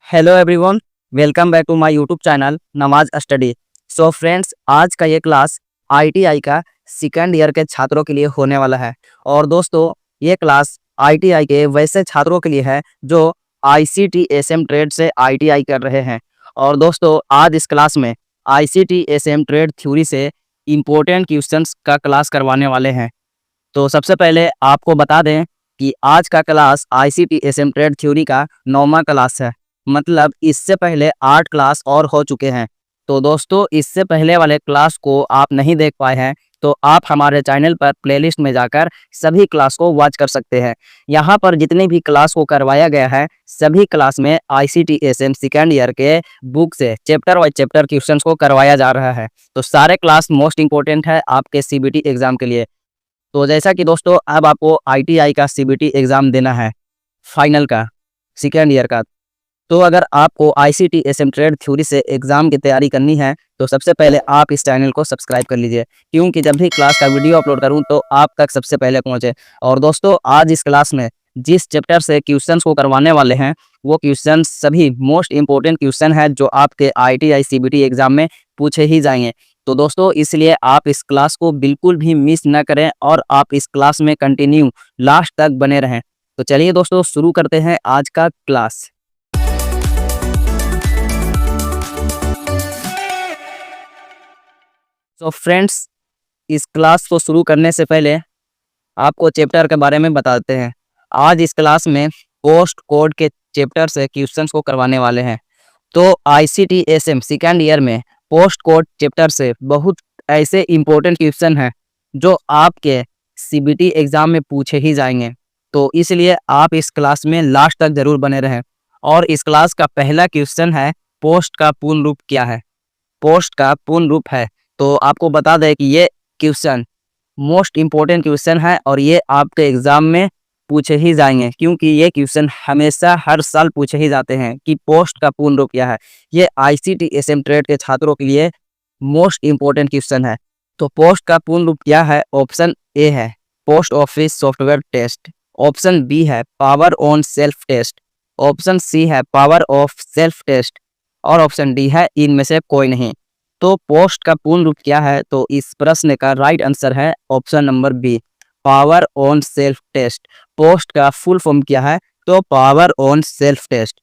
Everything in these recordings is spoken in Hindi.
Hello everyone, welcome back to my YouTube channel Namaz study. So friends, आज का ये क्लास आईटीआई का सेकंड ईयर के छात्रों के लिए होने वाला है। और दोस्तों, ये क्लास आईटीआई के वैसे छात्रों के लिए है जो आईसीटी एसएम ट्रेड से आईटीआई कर रहे हैं। और दोस्तों, आज इस क्लास में आईसीटी एसएम ट्रेड थ्योरी से इम्पोर्टेंट क्वेश्चंस का क्लास करवाने वाले हैं। तो सबसे पहले आपको बता दें कि आज का class ICT SM trade theory का 9वां क्लास है। मतलब इससे पहले 8 क्लास और हो चुके हैं। तो दोस्तों, इससे पहले वाले क्लास को आप नहीं देख पाए हैं तो आप हमारे चैनल पर प्लेलिस्ट में जाकर सभी क्लास को वॉच कर सकते हैं। यहाँ पर जितनी भी क्लास को करवाया गया है सभी क्लास में आईसीटी एसएम सेकेंड ईयर के बुक से चैप्टर वाइज चैप्टर क्वेश्चंस को करवाया जा रहा है। तो सारे क्लास मोस्ट इंपॉर्टेंट है आपके सीबीटी एग्जाम के लिए। तो जैसा कि दोस्तों, अब आपको आईटीआई का सीबीटी एग्जाम देना है, फाइनल का, सेकेंड ईयर का। तो अगर आपको आईसीटी एसएम ट्रेड थ्योरी से एग्जाम की तैयारी करनी है तो सबसे पहले आप इस चैनल को सब्सक्राइब कर लीजिए, क्योंकि जब भी क्लास का वीडियो अपलोड करूं तो आप तक सबसे पहले पहुंचे। और दोस्तों, आज इस क्लास में जिस चैप्टर से क्वेश्चंस को करवाने वाले हैं वो क्वेश्चन सभी मोस्ट इंपॉर्टेंट क्वेश्चन है जो आपके आईटीआई सीबीटी एग्जाम में पूछे ही जाएंगे। तो दोस्तों, इसलिए आप इस क्लास को बिल्कुल भी मिस न करें और आप इस क्लास में कंटिन्यू लास्ट तक बने रहें। तो चलिए दोस्तों, शुरू करते हैं आज का क्लास। तो फ्रेंड्स, इस क्लास को शुरू करने से पहले आपको चैप्टर के बारे में बताते हैं। आज इस क्लास में पोस्ट कोड के चैप्टर से क्वेश्चंस को करवाने वाले हैं। तो आईसीटी एसएम सेकेंड ईयर में पोस्ट कोड चैप्टर से बहुत ऐसे इंपॉर्टेंट क्वेश्चन हैं जो आपके सीबीटी एग्जाम में पूछे ही जाएंगे। तो इसलिए आप इस क्लास में लास्ट तक जरूर बने रहें। और इस क्लास का पहला क्वेश्चन है, पोस्ट का पूर्ण रूप क्या है। पोस्ट का पूर्ण रूप है, तो आपको बता दें कि ये क्वेश्चन मोस्ट इंपॉर्टेंट क्वेश्चन है और ये आपके एग्जाम में पूछे ही जाएंगे, क्योंकि ये क्वेश्चन हमेशा हर साल पूछे ही जाते हैं कि पोस्ट का पूर्ण रूप क्या है। ये आईसीटी एसएम ट्रेड के छात्रों के लिए मोस्ट इंपॉर्टेंट क्वेश्चन है। तो पोस्ट का पूर्ण रूप क्या है? ऑप्शन ए है post office software test, option B है power on self test, option C है पावर ऑफ सेल्फ टेस्ट और ऑप्शन डी है इनमें से कोई नहीं। तो पोस्ट का पूर्ण रूप क्या है? तो इस प्रश्न का राइट आंसर है option number B, power on self test. POST का फुल फॉर्म क्या है? तो power on self test.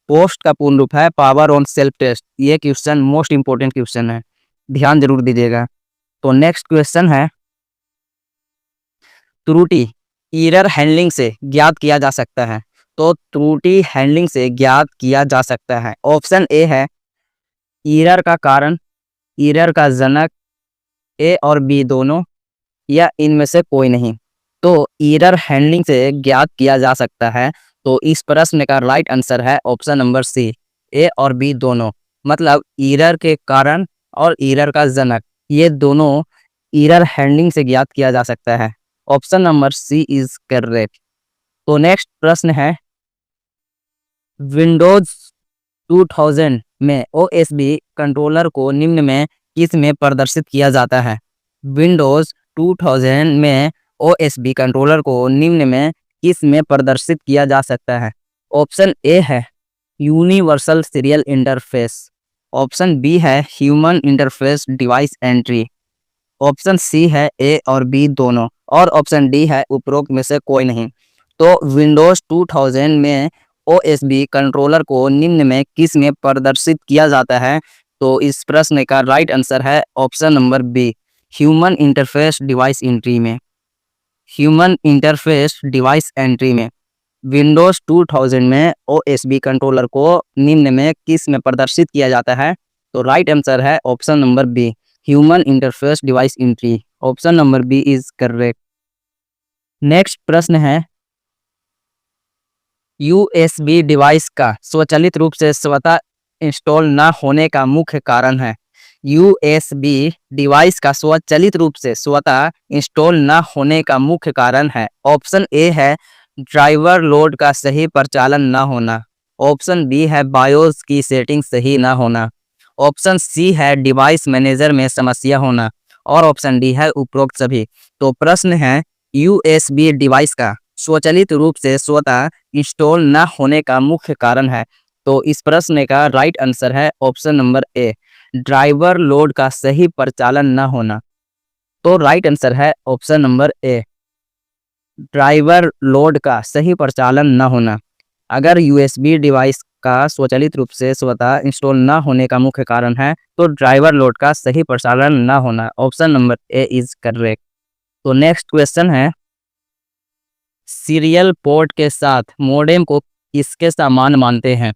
POST का पूर्ण रूप है पावर ऑन सेल्फ टेस्ट। ये क्वेश्चन मोस्ट इंपॉर्टेंट क्वेश्चन है, ध्यान जरूर दीजिएगा। तो नेक्स्ट क्वेश्चन है, त्रुटि एरर हैंडलिंग से ज्ञात किया जा सकता है। तो त्रुटि हैंडलिंग से ज्ञात किया जा सकता है। ऑप्शन ए है एरर का कारण, एरर का जनक, ए और बी दोनों, या इनमें से कोई नहीं। तो एरर हैंडलिंग से ज्ञात किया जा सकता है। तो इस प्रश्न का राइट आंसर है ऑप्शन नंबर सी, ए और बी दोनों। मतलब एरर के कारण और एरर का जनक, ये दोनों एरर हैंडलिंग से ज्ञात किया जा सकता है। Option number C is correct. तो नेक्स्ट प्रश्न है, विंडोज 2000 में ओएसबी कंट्रोलर को निम्न में किस में प्रदर्शित किया जाता है। विंडोज 2000 में ओएसबी कंट्रोलर को निम्न में किस में प्रदर्शित किया जा सकता है। ऑप्शन ए है universal serial interface, option B है human interface device entry, option C है ए और बी दोनों, और ऑप्शन डी है उपरोक्त में से कोई नहीं। तो विंडोज 2000 में ओएसबी कंट्रोलर को निम्न में किस में प्रदर्शित किया जाता है। तो इस प्रश्न का राइट आंसर है option number B, human interface device entry में। ह्यूमन इंटरफेस डिवाइस एंट्री में विंडोज 2000 में ओएसबी कंट्रोलर को निम्न में किस में प्रदर्शित किया जाता है। तो राइट आंसर है option number B, human interface device entry. Option number B is correct. Next प्रश्न है, यूएसबी डिवाइस का स्वचालित रूप से स्वतः इंस्टॉल न होने का मुख्य कारण है। यूएसबी डिवाइस का स्वचालित रूप से स्वतः इंस्टॉल न होने का मुख्य कारण है। ऑप्शन ए है ड्राइवर लोड का सही प्रचालन न होना, ऑप्शन बी है बायोस की सेटिंग सही न होना, ऑप्शन सी है डिवाइस मैनेजर में समस्या होना, और ऑप्शन डी है उपरोक्त सभी। तो प्रश्न है, यूएसबी डिवाइस का स्वचालित रूप से स्वतः इंस्टॉल न होने का मुख्य कारण है। तो इस प्रश्न का राइट आंसर है option number A, driver load का सही परिचालन न होना। तो राइट आंसर है option number A, driver load का सही परिचालन न होना। अगर यूएसबी डिवाइस का स्वचालित रूप से स्वतः इंस्टॉल न होने का मुख्य कारण है तो ड्राइवर लोड का सही परिचालन न होना। Option number A is correct. तो नेक्स्ट क्वेश्चन है, सीरियल पोर्ट के साथ मॉडेम को किसके समान मानते हैं?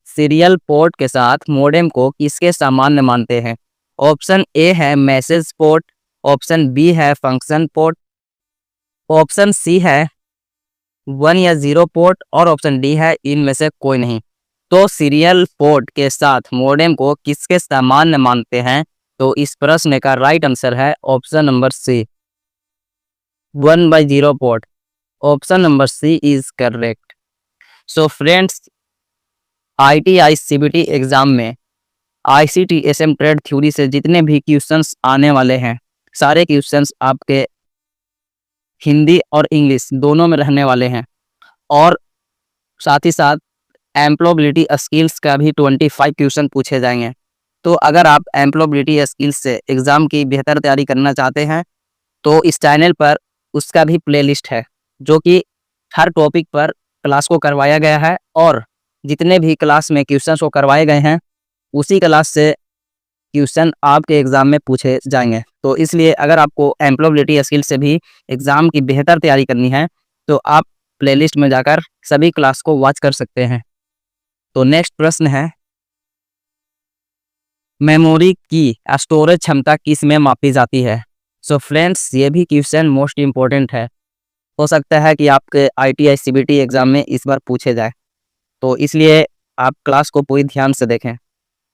सीरियल पोर्ट के साथ मॉडेम को किसके सामान्य मानते हैं? ऑप्शन ए है मैसेज पोर्ट, ऑप्शन बी है फंक्शन पोर्ट, ऑप्शन सी है 1 या 0 पोर्ट और ऑप्शन डी है इनमें से कोई नहीं। तो सीरियल पोर्ट के साथ मॉडेम को किसके सामान्य मानते हैं? तो इस प्रश्न का राइट आंसर है option number C, 1/0 port. Option number C is correct. So friends, ITI CBT exam में ICT SM ट्रेड थ्योरी से जितने भी क्वेश्चंस आने वाले हैं, सारे क्वेश्चंस आपके हिंदी और इंग्लिश दोनों में रहने वाले हैं। और साथ ही साथ एम्प्लॉयबिलिटी स्किल्स का भी 25 क्वेश्चन पूछे जाएंगे। तो अगर आप एम्प्लॉयबिलिटी स्किल्स से एग्ज़ाम की बेहतर तैयारी करना चाहते हैं तो इस चैनल पर उसका भी प्लेलिस्ट है, जो कि हर टॉपिक पर क्लास को करवाया गया है और जितने भी क्लास में क्वेश्चन को करवाए गए हैं उसी क्लास से क्वेश्चन आपके एग्ज़ाम में पूछे जाएंगे। तो इसलिए अगर आपको एम्प्लॉयबिलिटी स्किल से भी एग्ज़ाम की बेहतर तैयारी करनी है तो आप प्लेलिस्ट में जाकर सभी क्लास को वॉच कर सकते हैं। तो नेक्स्ट प्रश्न है, मेमोरी की स्टोरेज क्षमता किस में मापी जाती है? सो फ्रेंड्स, ये भी क्वेश्चन मोस्ट इम्पोर्टेंट है, हो सकता है कि आपके ITI CBT एग्ज़ाम में इस बार पूछे जाए, तो इसलिए आप क्लास को पूरी ध्यान से देखें।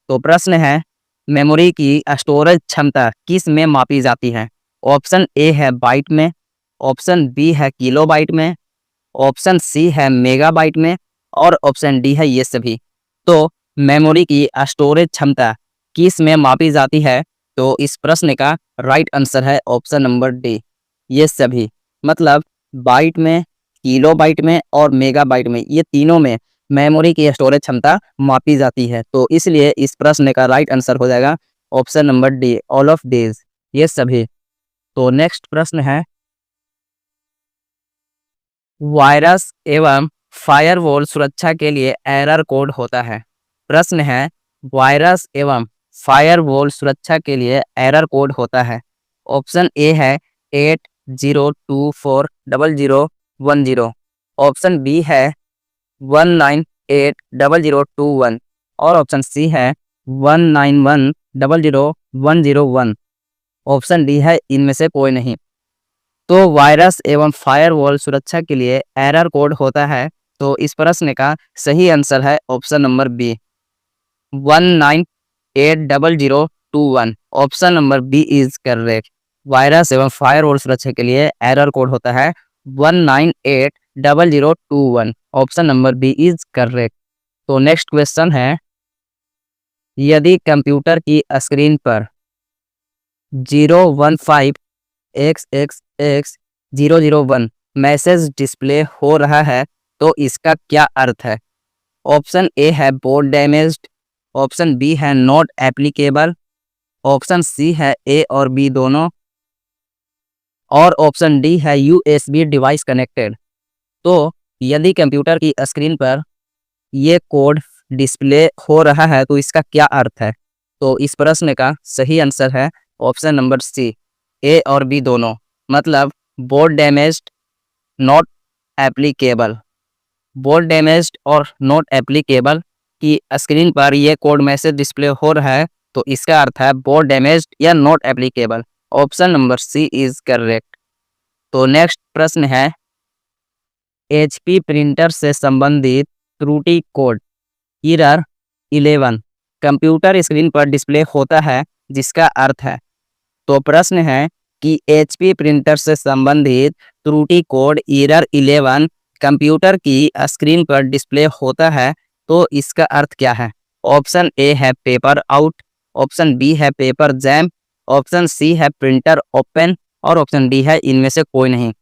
तो प्रश्न है, मेमोरी की स्टोरेज क्षमता किस में मापी जाती है? ऑप्शन ए है बाइट में, ऑप्शन बी है किलोबाइट में, ऑप्शन सी है मेगाबाइट में और ऑप्शन डी है ये सभी। तो मेमोरी की स्टोरेज क्षमता किस में मापी जाती है? तो इस प्रश्न का राइट आंसर है ऑप्शन नंबर डी, ये सभी। मतलब बाइट में, किलोबाइट में और मेगाबाइट में, ये तीनों में मेमोरी की स्टोरेज क्षमता मापी जाती है। तो इसलिए इस प्रश्न का राइट आंसर हो जाएगा option number D, all of these, ये सभी। तो नेक्स्ट प्रश्न है, वायरस एवं फायरवॉल सुरक्षा के लिए एरर कोड होता है। प्रश्न है, वायरस एवं फायरवॉल सुरक्षा के लिए एरर कोड होता है। ऑप्शन ए है 80240010, ऑप्शन बी है 1980021 और ऑप्शन सी है 191001001। ऑप्शन डी है इनमें से कोई नहीं। तो वायरस एवं फायरवॉल सुरक्षा के लिए एरर कोड होता है, तो इस प्रश्न का सही आंसर है option number B, 1980021। Option number B is correct. Virus एवं फायरवॉल सुरक्षा के लिए एरर कोड होता है 1980021। Option number B is correct. तो नेक्स्ट क्वेश्चन है, यदि कंप्यूटर की स्क्रीन पर 015xxx001 मैसेज डिस्प्ले हो रहा है तो इसका क्या अर्थ है? ऑप्शन ए है बोर्ड डैमेज्ड, ऑप्शन बी है नॉट एप्लीकेबल, ऑप्शन सी है ए और बी दोनों और ऑप्शन डी है USB डिवाइस कनेक्टेड। तो यदि कंप्यूटर की स्क्रीन पर ये कोड डिस्प्ले हो रहा है तो इसका क्या अर्थ है? तो इस प्रश्न का सही आंसर है ऑप्शन नंबर सी, ए और बी दोनों। मतलब board damaged, not applicable. Board damaged और नॉट एप्लीकेबल की स्क्रीन पर ये कोड मैसेज डिस्प्ले हो रहा है तो इसका अर्थ है बोर्ड डैमेज्ड या not applicable. Option number C is correct. तो नेक्स्ट प्रश्न है, HP प्रिंटर से संबंधित त्रुटि कोड एरर 11 कंप्यूटर स्क्रीन पर डिस्प्ले होता है जिसका अर्थ है। तो प्रश्न है कि HP प्रिंटर से संबंधित त्रुटि कोड एरर 11 कंप्यूटर की स्क्रीन पर डिस्प्ले होता है तो इसका अर्थ क्या है? ऑप्शन ए है पेपर आउट, ऑप्शन बी है पेपर जैम, ऑप्शन सी है प्रिंटर ओपन और ऑप्शन डी है इनमें से कोई नहीं।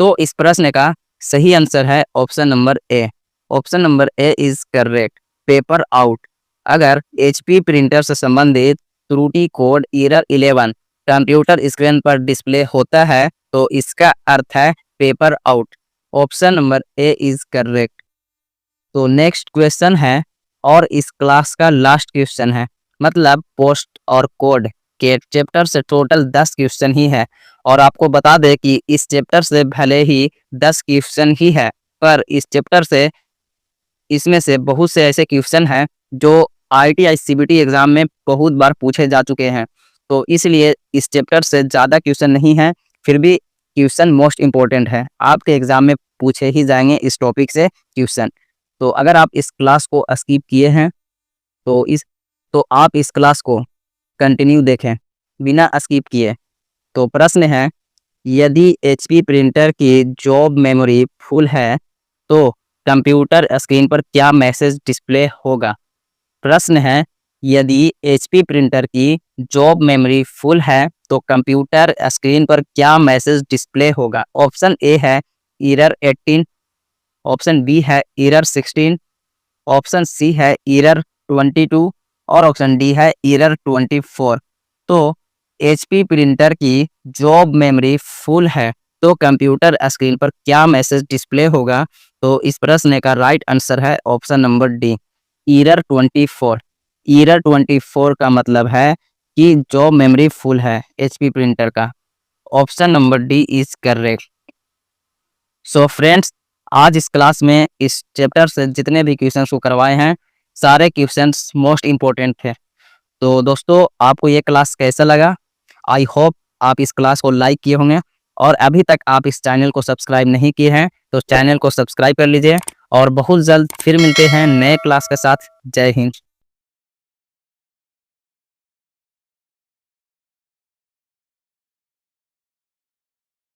तो इस प्रश्न का सही आंसर है option number A. Option number A is correct. Paper out. अगर HP प्रिंटर से संबंधित त्रुटि कोड एरर 11 कंप्यूटर स्क्रीन पर डिस्प्ले होता है तो इसका अर्थ है paper out. Option number A is correct. तो नेक्स्ट क्वेश्चन है और इस क्लास का लास्ट क्वेश्चन है, मतलब पोस्ट और कोड के चैप्टर से टोटल 10 क्वेश्चन ही है। और आपको बता दें कि इस चैप्टर से भले ही 10 क्वेश्चन ही है, पर इस चैप्टर से इसमें से बहुत से ऐसे क्वेश्चन हैं जो IIT CBT एग्जाम में बहुत बार पूछे जा चुके हैं। तो इसलिए इस चैप्टर से ज़्यादा क्वेश्चन नहीं है, फिर भी क्वेश्चन मोस्ट इम्पोर्टेंट है, आपके एग्जाम में पूछे ही जाएंगे इस टॉपिक से क्वेश्चन। तो अगर आप इस क्लास को स्किप किए हैं तो आप इस क्लास को कंटिन्यू देखें बिना स्किप किए। तो प्रश्न है, यदि HP प्रिंटर की जॉब मेमोरी फुल है तो कंप्यूटर स्क्रीन पर क्या मैसेज डिस्प्ले होगा। प्रश्न है, यदि HP प्रिंटर की जॉब मेमोरी फुल है तो कंप्यूटर स्क्रीन पर क्या मैसेज डिस्प्ले होगा। ऑप्शन ए है एरर 18, ऑप्शन बी है एरर 16, ऑप्शन सी है एरर 22 और ऑप्शन डी है एरर 24। तो HP प्रिंटर की जॉब मेमोरी फुल है तो कंप्यूटर स्क्रीन पर क्या मैसेज डिस्प्ले होगा। तो इस प्रश्न का राइट आंसर है option number D, error 24। Error 24 का मतलब है कि जॉब मेमोरी फुल है HP प्रिंटर का। Option number D is correct. So friends, आज इस क्लास में इस चैप्टर से जितने भी क्वेश्चंस को करवाए हैं सारे क्वेश्चंस मोस्ट इम्पोर्टेंट थे। तो दोस्तों, आपको ये क्लास कैसा लगा? आई होप आप इस क्लास को लाइक किए होंगे, और अभी तक आप इस चैनल को सब्सक्राइब नहीं किए हैं तो चैनल को सब्सक्राइब कर लीजिए। और बहुत जल्द फिर मिलते हैं नए क्लास के साथ। जय हिंद।